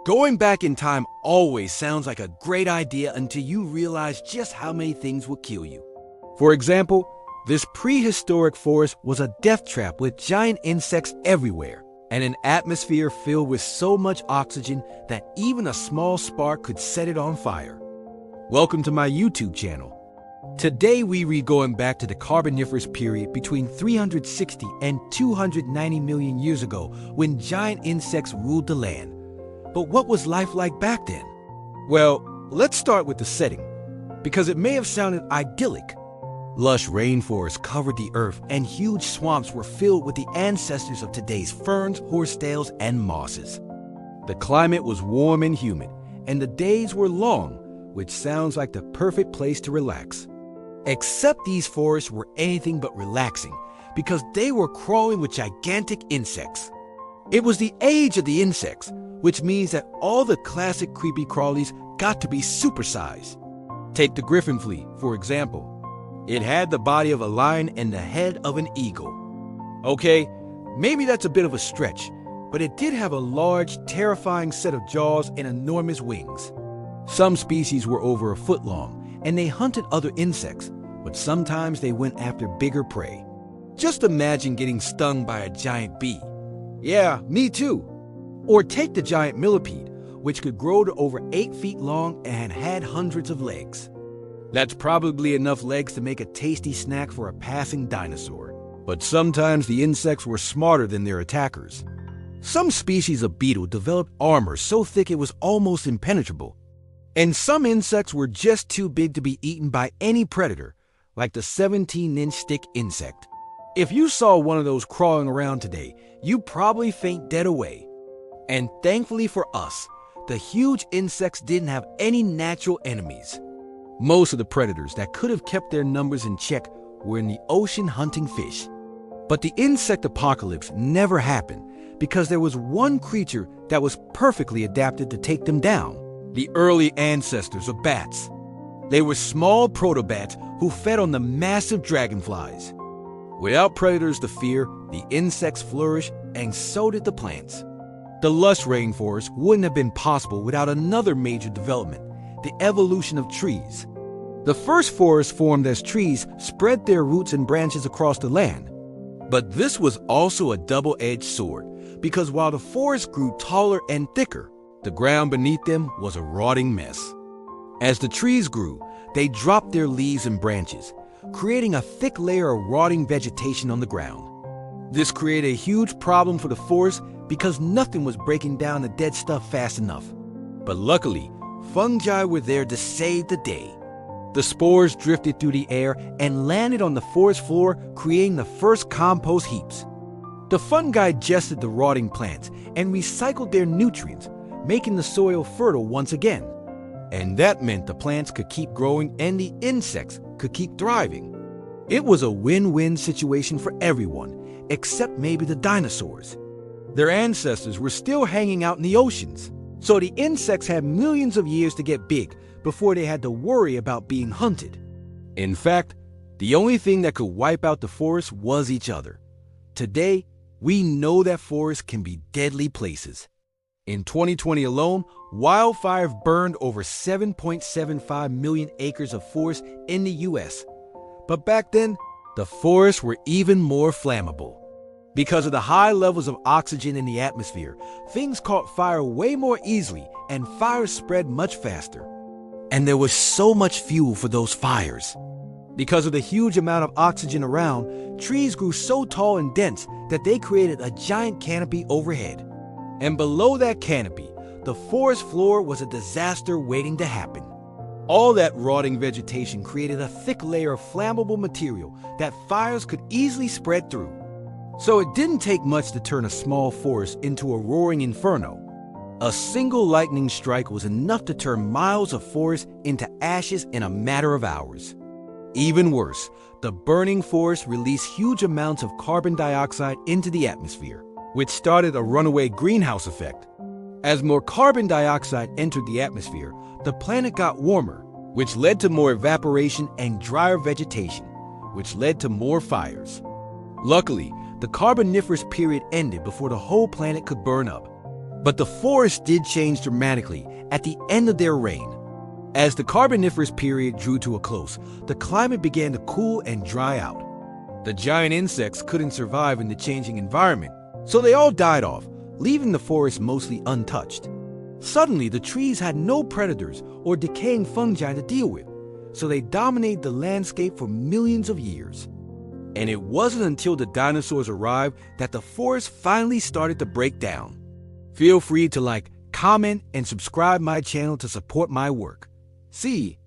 Going back in time always sounds like a great idea until you realize just how many things will kill you. For example, this prehistoric forest was a death trap with giant insects everywhere and an atmosphere filled with so much oxygen that even a small spark could set it on fire. Welcome to my YouTube channel. Today we read going back to the Carboniferous period between 360 and 290 million years ago when giant insects ruled the land. But what was life like back then? Well, let's start with the setting, because it may have sounded idyllic. Lush rainforests covered the earth and huge swamps were filled with the ancestors of today's ferns, horsetails, and mosses. The climate was warm and humid, and the days were long, which sounds like the perfect place to relax. Except these forests were anything but relaxing, because they were crawling with gigantic insects. It was the age of the insects, which means that all the classic creepy crawlies got to be supersized. Take the griffin flea, for example. It had the body of a lion and the head of an eagle. Okay, maybe that's a bit of a stretch, but it did have a large, terrifying set of jaws and enormous wings. Some species were over a foot long, and they hunted other insects, but sometimes they went after bigger prey. Just imagine getting stung by a giant bee. Yeah, me too. Or take the giant millipede, which could grow to over 8 feet long and had hundreds of legs. That's probably enough legs to make a tasty snack for a passing dinosaur. But sometimes the insects were smarter than their attackers. Some species of beetle developed armor so thick it was almost impenetrable. And some insects were just too big to be eaten by any predator, like the 17-inch stick insect. If you saw one of those crawling around today, you'd probably faint dead away. And thankfully for us, the huge insects didn't have any natural enemies. Most of the predators that could have kept their numbers in check were in the ocean hunting fish. But the insect apocalypse never happened because there was one creature that was perfectly adapted to take them down: the early ancestors of bats. They were small protobats who fed on the massive dragonflies. Without predators to fear, the insects flourished, and so did the plants. The lush rainforest wouldn't have been possible without another major development: the evolution of trees. The first forests formed as trees spread their roots and branches across the land. But this was also a double-edged sword, because while the forest grew taller and thicker, the ground beneath them was a rotting mess. As the trees grew, they dropped their leaves and branches, creating a thick layer of rotting vegetation on the ground. This created a huge problem for the forest because nothing was breaking down the dead stuff fast enough. But luckily, fungi were there to save the day. The spores drifted through the air and landed on the forest floor, creating the first compost heaps. The fungi digested the rotting plants and recycled their nutrients, making the soil fertile once again. And that meant the plants could keep growing and the insects could keep thriving. It was a win-win situation for everyone, except maybe the dinosaurs. Their ancestors were still hanging out in the oceans, so the insects had millions of years to get big before they had to worry about being hunted. In fact, the only thing that could wipe out the forest was each other. Today, we know that forests can be deadly places. In 2020 alone, wildfires burned over 7.75 million acres of forest in the US. But back then, the forests were even more flammable. Because of the high levels of oxygen in the atmosphere, things caught fire way more easily and fires spread much faster. And there was so much fuel for those fires. Because of the huge amount of oxygen around, trees grew so tall and dense that they created a giant canopy overhead. And below that canopy, the forest floor was a disaster waiting to happen. All that rotting vegetation created a thick layer of flammable material that fires could easily spread through. So it didn't take much to turn a small forest into a roaring inferno. A single lightning strike was enough to turn miles of forest into ashes in a matter of hours. Even worse, the burning forest released huge amounts of carbon dioxide into the atmosphere, which started a runaway greenhouse effect. As more carbon dioxide entered the atmosphere, the planet got warmer, which led to more evaporation and drier vegetation, which led to more fires. Luckily, the Carboniferous period ended before the whole planet could burn up. But the forest did change dramatically at the end of their reign. As the Carboniferous period drew to a close, the climate began to cool and dry out. The giant insects couldn't survive in the changing environment, so they all died off, leaving the forest mostly untouched. Suddenly, the trees had no predators or decaying fungi to deal with, so they dominated the landscape for millions of years. And it wasn't until the dinosaurs arrived that the forest finally started to break down. Feel free to like, comment, and subscribe my channel to support my work. See